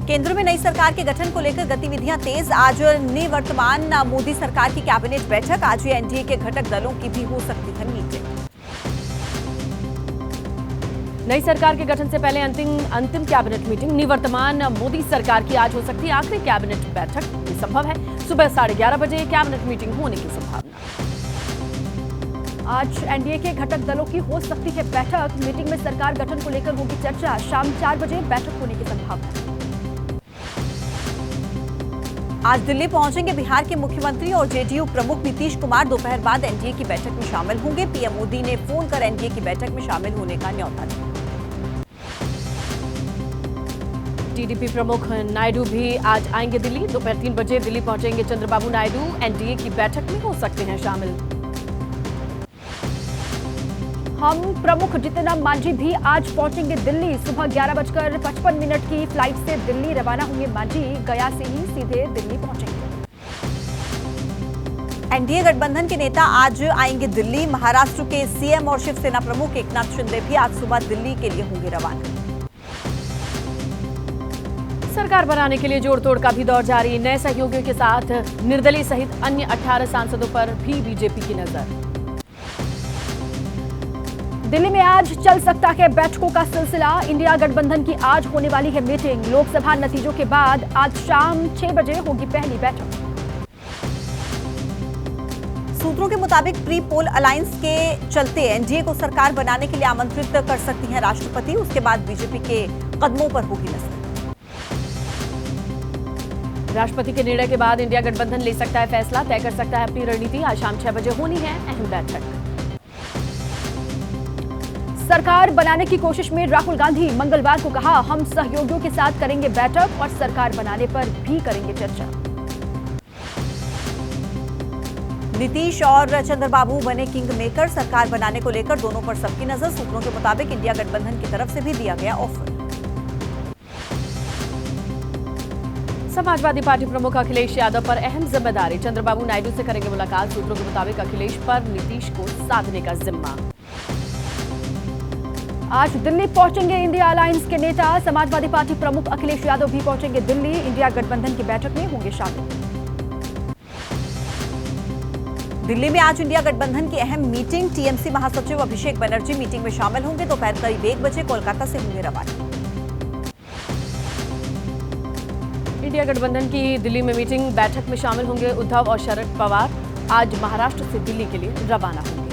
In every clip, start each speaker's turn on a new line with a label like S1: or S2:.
S1: केंद्र में नई सरकार के गठन को लेकर गतिविधियां तेज। आज निवर्तमान मोदी सरकार की कैबिनेट बैठक। आज ही एनडीए के घटक दलों की भी हो सकती है मीटिंग।
S2: नई सरकार के गठन से पहले अंतिम कैबिनेट मीटिंग। निवर्तमान मोदी सरकार की आज हो सकती है आखिरी कैबिनेट बैठक। ये संभव है सुबह 11:30 बजे कैबिनेट मीटिंग होने की संभावना। आज एनडीए के घटक दलों की हो सकती है बैठक। मीटिंग में सरकार गठन को लेकर होगी चर्चा। शाम 4 बजे बैठक होने की संभावना।
S1: आज दिल्ली पहुंचेंगे बिहार के मुख्यमंत्री और जेडीयू प्रमुख नीतीश कुमार। दोपहर बाद एनडीए की बैठक में शामिल होंगे। पीएम मोदी ने फोन कर एनडीए की बैठक में शामिल होने का न्योता दिया।
S2: टीडीपी प्रमुख नायडू भी आज आएंगे दिल्ली। दोपहर 3 बजे दिल्ली पहुंचेंगे चंद्रबाबू नायडू। एनडीए की बैठक में हो सकते हैं शामिल। हम प्रमुख जितिन राम मांझी भी आज पहुंचेंगे दिल्ली। सुबह 11:55 की फ्लाइट से दिल्ली रवाना होंगे मांझी। गया से ही सीधे दिल्ली पहुंचेंगे।
S1: एनडीए गठबंधन के नेता आज आएंगे दिल्ली। महाराष्ट्र के सीएम और शिवसेना प्रमुख एकनाथ शिंदे भी आज सुबह दिल्ली के लिए होंगे रवाना।
S2: सरकार बनाने के लिए जोड़ तोड़ का भी दौर जारी। नए सहयोगियों के साथ निर्दलीय सहित अन्य 18 सांसदों पर भी बीजेपी की नजर। दिल्ली में आज चल सकता है बैठकों का सिलसिला। इंडिया गठबंधन की आज होने वाली है मीटिंग। लोकसभा नतीजों के बाद आज शाम 6 बजे होगी पहली बैठक।
S1: सूत्रों के मुताबिक प्री पोल अलायंस के चलते एनडीए को सरकार बनाने के लिए आमंत्रित कर सकती हैं राष्ट्रपति। उसके बाद बीजेपी के कदमों पर होगी नजर।
S2: राष्ट्रपति के निर्णय के बाद इंडिया गठबंधन ले सकता है फैसला, तय कर सकता है अपनी रणनीति। आज शाम 6 बजे होनी है अहम बैठक। सरकार बनाने की कोशिश में राहुल गांधी मंगलवार को कहा, हम सहयोगियों के साथ करेंगे बैठक और सरकार बनाने पर भी करेंगे चर्चा।
S1: नीतीश और चंद्रबाबू बने किंग मेकर। सरकार बनाने को लेकर दोनों पर सबकी नजर। सूत्रों के मुताबिक इंडिया गठबंधन की तरफ से भी दिया गया ऑफर।
S2: समाजवादी पार्टी प्रमुख अखिलेश यादव पर अहम जिम्मेदारी। चंद्रबाबू नायडू से करेंगे मुलाकात। सूत्रों के मुताबिक अखिलेश पर नीतीश को साधने का जिम्मा। आज दिल्ली पहुंचेंगे इंडिया अलायंस के नेता। समाजवादी पार्टी प्रमुख अखिलेश यादव भी पहुंचेंगे दिल्ली। इंडिया गठबंधन की बैठक में होंगे शामिल।
S1: दिल्ली में आज इंडिया गठबंधन की अहम मीटिंग। टीएमसी महासचिव अभिषेक बनर्जी मीटिंग में शामिल होंगे। दोपहर करीब 1 बजे कोलकाता से होंगे रवाना।
S2: इंडिया गठबंधन की दिल्ली में मीटिंग। बैठक में शामिल होंगे उद्धव और शरद पवार। आज महाराष्ट्र से दिल्ली के लिए रवाना होंगे।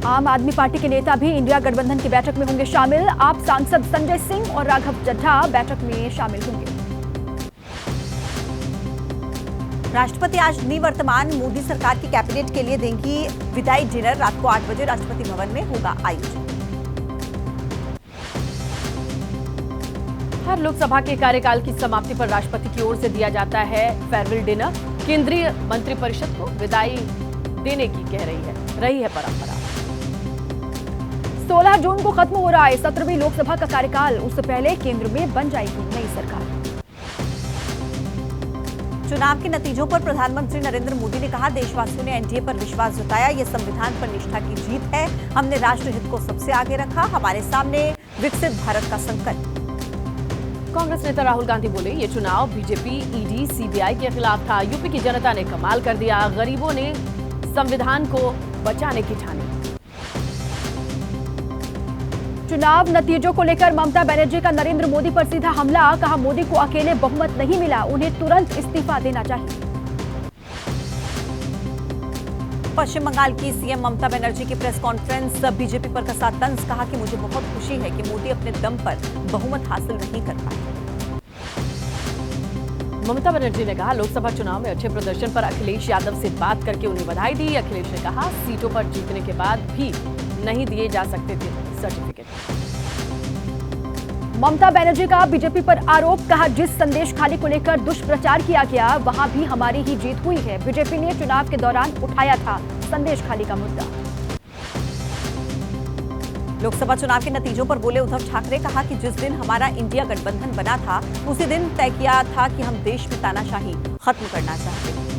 S2: आम आदमी पार्टी के नेता भी इंडिया गठबंधन की बैठक में होंगे शामिल। आप सांसद संजय सिंह और राघव चड्ढा बैठक में शामिल होंगे।
S1: राष्ट्रपति आज निवर्तमान मोदी सरकार की कैबिनेट के लिए देंगी विदाई डिनर। रात को 8 बजे राष्ट्रपति भवन में होगा आयोजन।
S2: हर लोकसभा के कार्यकाल की समाप्ति पर राष्ट्रपति की ओर से दिया जाता है फेयरवेल डिनर। केंद्रीय मंत्रिपरिषद को विदाई देने की रही है परंपरा। 16 जून को खत्म हो रहा है 17वीं लोकसभा का कार्यकाल। उससे पहले केंद्र में बन जाएगी नई सरकार।
S1: चुनाव के नतीजों पर प्रधानमंत्री नरेंद्र मोदी ने कहा, देशवासियों ने एनडीए पर विश्वास जताया। ये संविधान पर निष्ठा की जीत है। हमने राष्ट्रहित को सबसे आगे रखा। हमारे सामने विकसित भारत का संकल्प।
S2: कांग्रेस नेता राहुल गांधी बोले, ये चुनाव बीजेपी, ईडी, सीबीआई के खिलाफ था। यूपी की जनता ने कमाल कर दिया। गरीबों ने संविधान को बचाने की ठानी। चुनाव नतीजों को लेकर ममता बनर्जी का नरेंद्र मोदी पर सीधा हमला। कहा, मोदी को अकेले बहुमत नहीं मिला, उन्हें तुरंत इस्तीफा देना चाहिए।
S1: पश्चिम बंगाल की सीएम ममता बनर्जी की प्रेस कॉन्फ्रेंस। बीजेपी पर कसा तंज। कहा कि मुझे बहुत खुशी है कि मोदी अपने दम पर बहुमत हासिल नहीं कर पाए।
S2: ममता बनर्जी ने कहा, लोकसभा चुनाव में अच्छे प्रदर्शन पर अखिलेश यादव से बात करके उन्हें बधाई दी। अखिलेश ने कहा, सीटों पर जीतने के बाद भी नहीं दिए जा सकते थे सर्टिफिकेट। ममता बनर्जी का बीजेपी पर आरोप। कहा, जिस संदेश खाली को लेकर दुष्प्रचार किया गया वहां भी हमारी ही जीत हुई है। बीजेपी ने चुनाव के दौरान उठाया था संदेश खाली का मुद्दा। लोकसभा चुनाव के नतीजों पर बोले उद्धव ठाकरे। कहा कि जिस दिन हमारा इंडिया गठबंधन बना था उसी दिन तय किया था कि हम देश में तानाशाही खत्म करना चाहते हैं।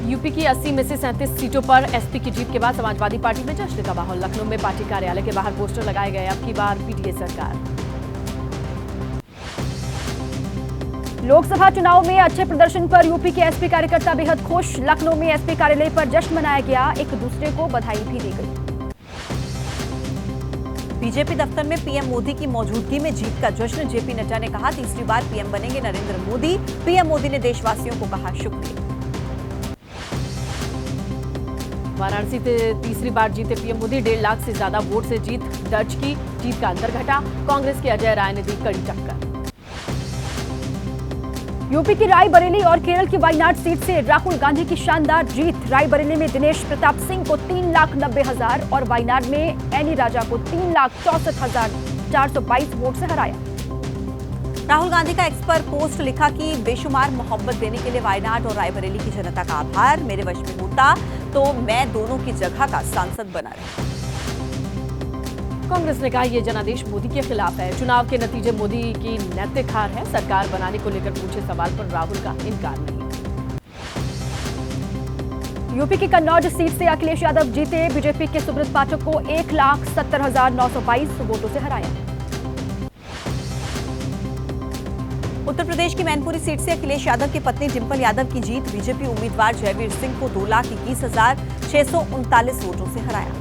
S2: यूपी की 80 में से 37 सीटों पर एसपी की जीत के बाद समाजवादी पार्टी में जश्न का माहौल। लखनऊ में पार्टी कार्यालय के बाहर पोस्टर लगाए गए, अब की बार पीटीए सरकार। लोकसभा चुनाव में अच्छे प्रदर्शन पर यूपी के एसपी कार्यकर्ता बेहद खुश। लखनऊ में एसपी कार्यालय पर जश्न मनाया गया, एक दूसरे को बधाई भी दी गई।
S1: बीजेपी दफ्तर में पीएम मोदी की मौजूदगी में जीत का जश्न। जेपी नड्डा ने कहा, तीसरी बार पीएम बनेंगे नरेंद्र मोदी। पीएम मोदी ने देशवासियों को कहा शुक्रिया।
S2: वाराणसी से तीसरी बार जीते पीएम मोदी, 1.5 लाख से ज्यादा वोट से जीत दर्ज की। जीत का अंतर घटा, कांग्रेस के अजय राय ने दी कड़ी टक्कर। यूपी की रायबरेली और केरल की वायनाड सीट से राहुल गांधी की शानदार जीत। रायबरेली में दिनेश प्रताप सिंह को 3,90,000 और वायनाड में एनी राजा को 3,64,422 वोट से हराया।
S1: राहुल गांधी का एक्स पर पोस्ट लिखा कि बेशुमार मोहब्बत देने के लिए वायनाड और रायबरेली की जनता का आभार। मेरे वश में होता तो मैं दोनों की जगह का सांसद बना रहता।
S2: कांग्रेस ने कहा, यह जनादेश मोदी के खिलाफ है। चुनाव के नतीजे मोदी की नैतिक हार है। सरकार बनाने को लेकर पूछे सवाल पर राहुल का इनकार नहीं। यूपी की कन्नौज सीट से अखिलेश यादव जीते। बीजेपी के सुब्रत पाठक को 1,70,922 वोटों से हराया।
S1: उत्तर प्रदेश की मैनपुरी सीट से अखिलेश यादव की पत्नी डिंपल यादव की जीत। बीजेपी उम्मीदवार जयवीर सिंह को 2,21,639 वोटों से हराया।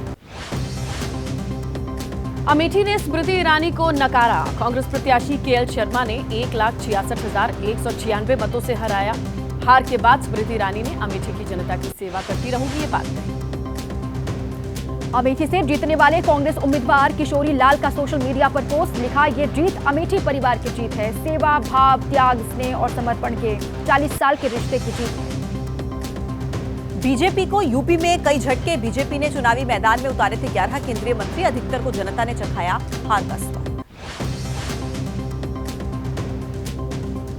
S2: अमेठी ने स्मृति ईरानी को नकारा। कांग्रेस प्रत्याशी केएल शर्मा ने 1,66,196 मतों से हराया। हार के बाद स्मृति ईरानी ने अमेठी की जनता की सेवा करती रहूंगी, ये बात कही। अमेठी से जीतने वाले कांग्रेस उम्मीदवार किशोरी लाल का सोशल मीडिया पर पोस्ट लिखा, ये जीत अमेठी परिवार की जीत है। सेवा, भाव, त्याग, स्नेह और समर्पण के 40 साल के रिश्ते की जीत है।
S1: बीजेपी को यूपी में कई झटके। बीजेपी ने चुनावी मैदान में उतारे थे 11 केंद्रीय मंत्री। अधिकतर को जनता ने चखाया हार का स्वाद।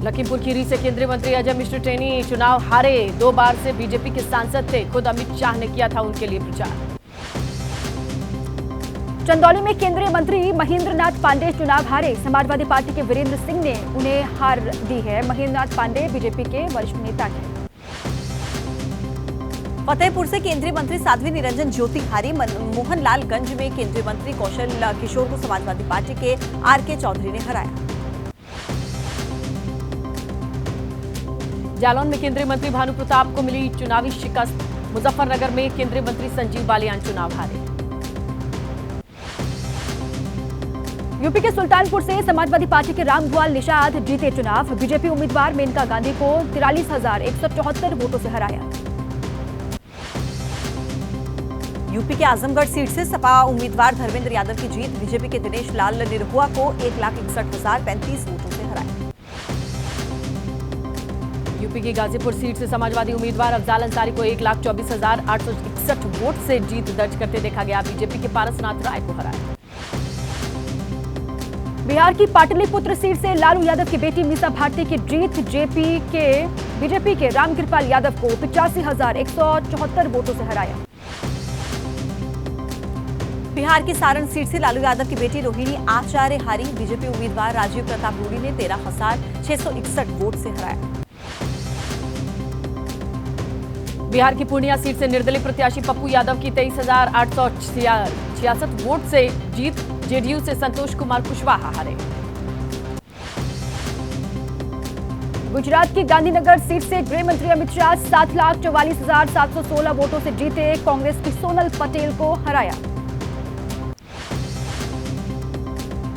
S2: लखीमपुर खीरी से केंद्रीय मंत्री अजय मिश्र टेनी चुनाव हारे। 2 बार से बीजेपी के सांसद थे। खुद अमित शाह ने किया था उनके लिए प्रचार। चंदौली में केंद्रीय मंत्री महेंद्र नाथ पांडे चुनाव हारे। समाजवादी पार्टी के वीरेंद्र सिंह ने उन्हें हार दी है। महेंद्र नाथ पांडे बीजेपी के वरिष्ठ नेता हैं।
S1: फतेहपुर से केंद्रीय मंत्री साध्वी निरंजन ज्योति हारी। मोहनलालगंज में केंद्रीय मंत्री कौशल किशोर को समाजवादी पार्टी के आरके चौधरी ने हराया।
S2: जालौन में केंद्रीय मंत्री भानु प्रताप को मिली चुनावी शिकस्त। मुजफ्फरनगर में केंद्रीय मंत्री संजीव बालियान चुनाव हारे। यूपी के सुल्तानपुर से समाजवादी पार्टी के रामभुआल निषाद जीते चुनाव। बीजेपी उम्मीदवार मेनका गांधी को 43,174 वोटों से हराया। यूपी के आजमगढ़ सीट से सपा उम्मीदवार धर्मेंद्र यादव की जीत। बीजेपी के दिनेश लाल निरहुआ को 1,61,035 वोटों से हराया। यूपी की गाजीपुर सीट से समाजवादी उम्मीदवार अफजाल अंसारी को 1,24,861 वोट से जीत दर्ज करते देखा गया। बीजेपी के पारसनाथ राय को हराया। बिहार की पाटलिपुत्र सीट से लालू यादव की बेटी मीसा भारती की जीत। बीजेपी के रामकृपाल यादव को 85,174 वोटों से हराया।
S1: बिहार की सारण सीट से लालू यादव की बेटी रोहिणी आचार्य हारी। बीजेपी उम्मीदवार राजीव प्रताप रूडी ने 13,661 वोट से हराया।
S2: बिहार की पूर्णिया सीट से निर्दलीय प्रत्याशी पप्पू यादव की 23,866 वोट से जीत। जेडीयू से संतोष कुमार कुशवाहा हारे। गुजरात की गांधीनगर सीट से गृह मंत्री अमित शाह 7,44,716 वोटों से जीते। कांग्रेस की सोनल पटेल को हराया।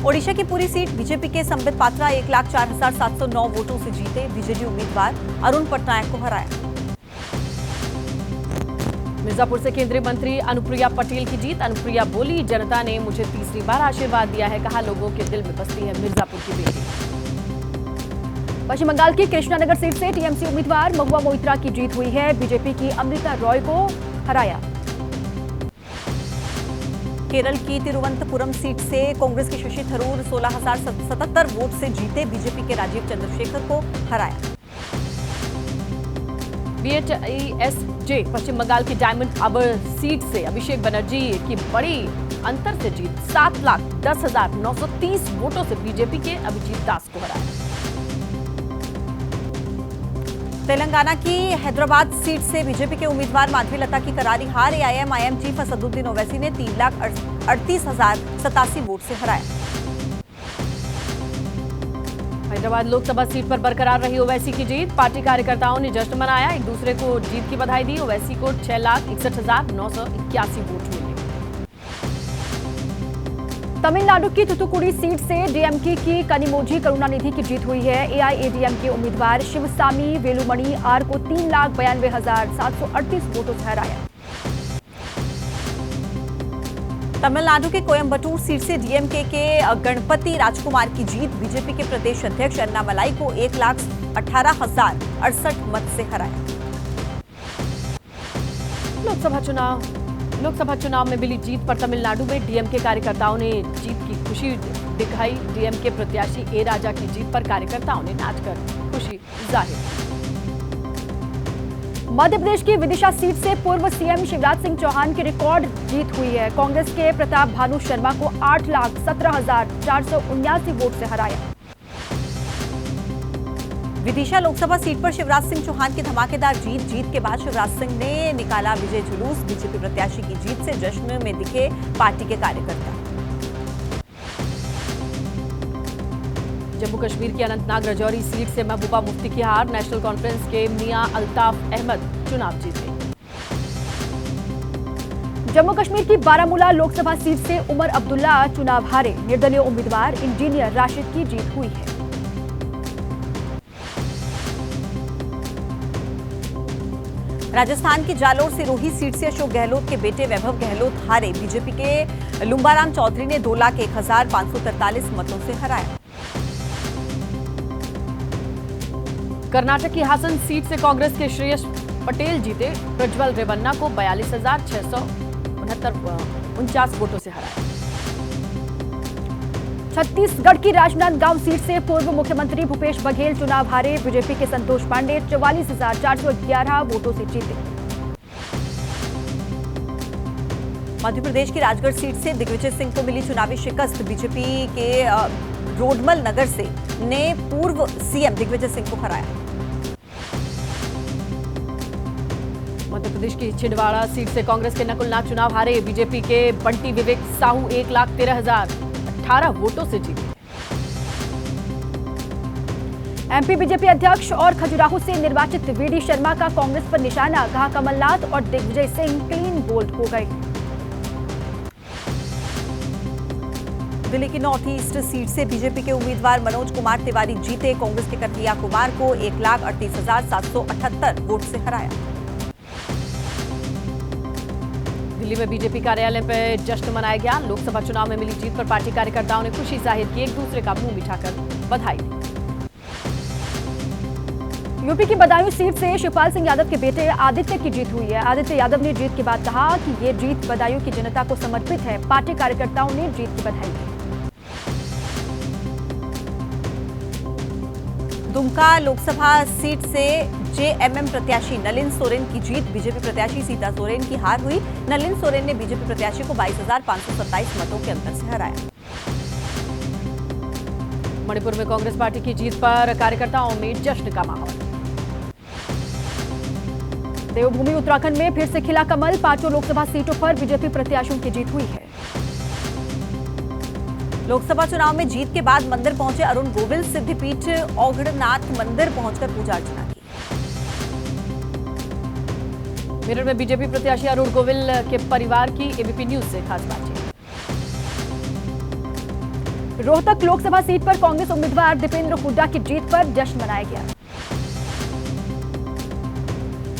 S1: ओडिशा की पूरी सीट बीजेपी के संबित पात्रा 1,04,709 वोटों से जीते। बीजेडी उम्मीदवार अरुण पटनायक को हराया।
S2: मिर्जापुर से केंद्रीय मंत्री अनुप्रिया पटेल की जीत। अनुप्रिया बोली, जनता ने मुझे तीसरी बार आशीर्वाद दिया है। कहा, लोगों के दिल में बसती है मिर्जापुर की बेटी। पश्चिम बंगाल की कृष्णानगर सीट से टीएमसी उम्मीदवार महुआ मोइत्रा की जीत हुई है। बीजेपी की अमृता रॉय को हराया।
S1: केरल की तिरुवनंतपुरम सीट से कांग्रेस के शशि थरूर 16,077 वोट से जीते। बीजेपी के राजीव चंद्रशेखर को हराया।
S2: बीएचईएसजे पश्चिम बंगाल की डायमंड हार्बर सीट से अभिषेक बनर्जी की बड़ी अंतर से जीत। 7,10,930 वोटों से बीजेपी के अभिजीत दास को हराया।
S1: तेलंगाना की हैदराबाद सीट से बीजेपी के उम्मीदवार माधवी लता की करारी हार। एआईएम चीफ असदुद्दीन ओवैसी ने 3,38,087 वोट से हराया।
S2: हैदराबाद लोकसभा सीट पर बरकरार रही ओवैसी की जीत। पार्टी कार्यकर्ताओं ने जश्न मनाया, एक दूसरे को जीत की बधाई दी। ओवैसी को 6,61,981 वोट मिले। तमिलनाडु की थुथुकुडी सीट से डीएमके की कनिमोझी करुणानिधि की जीत हुई है। एआईएडीएमके उम्मीदवार शिवसामी वेलुमणि आर को 3,92,738 वोटों से हराया।
S1: तमिलनाडु के कोयम्बटूर सीट से डीएमके के गणपति राजकुमार की जीत। बीजेपी के प्रदेश अध्यक्ष अन्नामलाई को 1,18,068 मत से हराया।
S2: लोकसभा चुनाव में मिली जीत पर तमिलनाडु में डीएमके कार्यकर्ताओं ने जीत की खुशी दिखाई। डीएमके प्रत्याशी ए राजा की जीत पर कार्यकर्ताओं ने नाचकर खुशी जाहिर की। मध्य प्रदेश की विदिशा सीट से पूर्व सीएम शिवराज सिंह चौहान की रिकॉर्ड जीत हुई है। कांग्रेस के प्रताप भानु शर्मा को 8,17,479 वोट से हराया।
S1: विदिशा लोकसभा सीट पर शिवराज सिंह चौहान की धमाकेदार जीत के बाद शिवराज सिंह ने निकाला विजय जुलूस। बीजेपी प्रत्याशी की जीत से जश्न में दिखे पार्टी के कार्यकर्ता।
S2: जम्मू कश्मीर की अनंतनाग राजौरी सीट से महबूबा मुफ्ती की हार। नेशनल कॉन्फ्रेंस के मियां अल्ताफ अहमद चुनाव जीते। जम्मू कश्मीर की बारामूला लोकसभा सीट से उमर अब्दुल्ला चुनाव हारे। निर्दलीय उम्मीदवार इंजीनियर राशिद की जीत हुई है।
S1: राजस्थान की जालोर सिरोही सीट से अशोक गहलोत के बेटे वैभव गहलोत हारे। बीजेपी के लुम्बाराम चौधरी ने 2,01,543 मतों से हराया।
S2: कर्नाटक की हासन सीट से कांग्रेस के श्रेयस पटेल जीते। प्रज्वल रेवन्ना को 42,649 वोटों से हराया। छत्तीसगढ़ की राजनांदगांव सीट से पूर्व मुख्यमंत्री भूपेश बघेल चुनाव हारे। बीजेपी के संतोष पांडे 44,411 वोटों से जीते।
S1: मध्य प्रदेश की राजगढ़ सीट से दिग्विजय सिंह को मिली चुनावी शिकस्त। बीजेपी के रोडमल नगर से ने पूर्व सीएम दिग्विजय सिंह को हराया।
S2: मध्य प्रदेश की छिंदवाड़ा सीट से कांग्रेस के नकुलनाथ चुनाव हारे। बीजेपी के बंटी विवेक साहू 1,13,018 वोटों से जीते। एमपी बीजेपी अध्यक्ष और खजुराहो से निर्वाचित वीडी शर्मा का कांग्रेस पर निशाना। कहा कमलनाथ और दिग्विजय सिंह क्लीन बोल्ड हो गए। दिल्ली की नॉर्थ ईस्ट सीट से बीजेपी के उम्मीदवार मनोज कुमार तिवारी जीते। कांग्रेस के कन्हैया कुमार को 1,38,778 वोट से हराया। दिल्ली में बीजेपी कार्यालय पर जश्न मनाया गया। लोकसभा चुनाव में मिली जीत पर पार्टी कार्यकर्ताओं ने खुशी जाहिर की। एक दूसरे का मुंह मिठाकर बधाई दी। यूपी की बदायूं सीट से शिवपाल सिंह यादव के बेटे आदित्य की जीत हुई है। आदित्य यादव ने जीत के बाद कहा कि ये जीत बदायूं की जनता को समर्पित है। पार्टी कार्यकर्ताओं ने जीत की बधाई दी। दुमका लोकसभा सीट से जेएमएम प्रत्याशी नलिन सोरेन की जीत। बीजेपी प्रत्याशी सीता सोरेन की हार हुई। नलिन सोरेन ने बीजेपी प्रत्याशी को 22,527 मतों के अंतर से हराया। मणिपुर में कांग्रेस पार्टी की जीत पर कार्यकर्ताओं में जश्न का माहौल। देवभूमि उत्तराखंड में फिर से खिला कमल। 5 लोकसभा सीटों पर बीजेपी प्रत्याशियों की जीत हुई है। लोकसभा चुनाव में जीत के बाद मंदिर पहुंचे अरुण गोविल। सिद्धिपीठ औगड़नाथ मंदिर पहुंचकर पूजा अर्चना की। मेरठ में बीजेपी प्रत्याशी अरुण गोविल के परिवार की एबीपी न्यूज से खास बातचीत। रोहतक लोकसभा सीट पर कांग्रेस उम्मीदवार दीपेंद्र हुड्डा की जीत पर जश्न मनाया गया।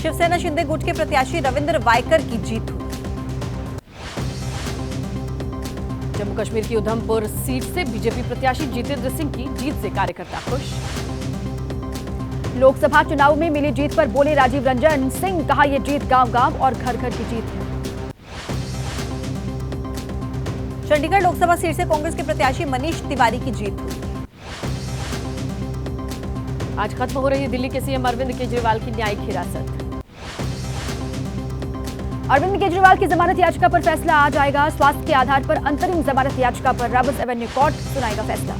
S2: शिवसेना शिंदे गुट के प्रत्याशी रविंद्र वायकर की जीत हुई। जम्मू कश्मीर की उधमपुर सीट से बीजेपी प्रत्याशी जितेंद्र सिंह की जीत से कार्यकर्ता खुश। लोकसभा चुनाव में मिली जीत पर बोले राजीव रंजन सिंह। कहा यह जीत गांव-गांव और घर-घर की जीत है। चंडीगढ़ लोकसभा सीट से कांग्रेस के प्रत्याशी मनीष तिवारी की जीत हुई। आज खत्म हो रही है दिल्ली के सीएम अरविंद केजरीवाल की न्यायिक हिरासत। अरविंद केजरीवाल की जमानत याचिका पर फैसला आ जाएगा। स्वास्थ्य के आधार पर अंतरिम जमानत याचिका पर रॉबर्ट्स एवेन्यू कोर्ट सुनाएगा फैसला।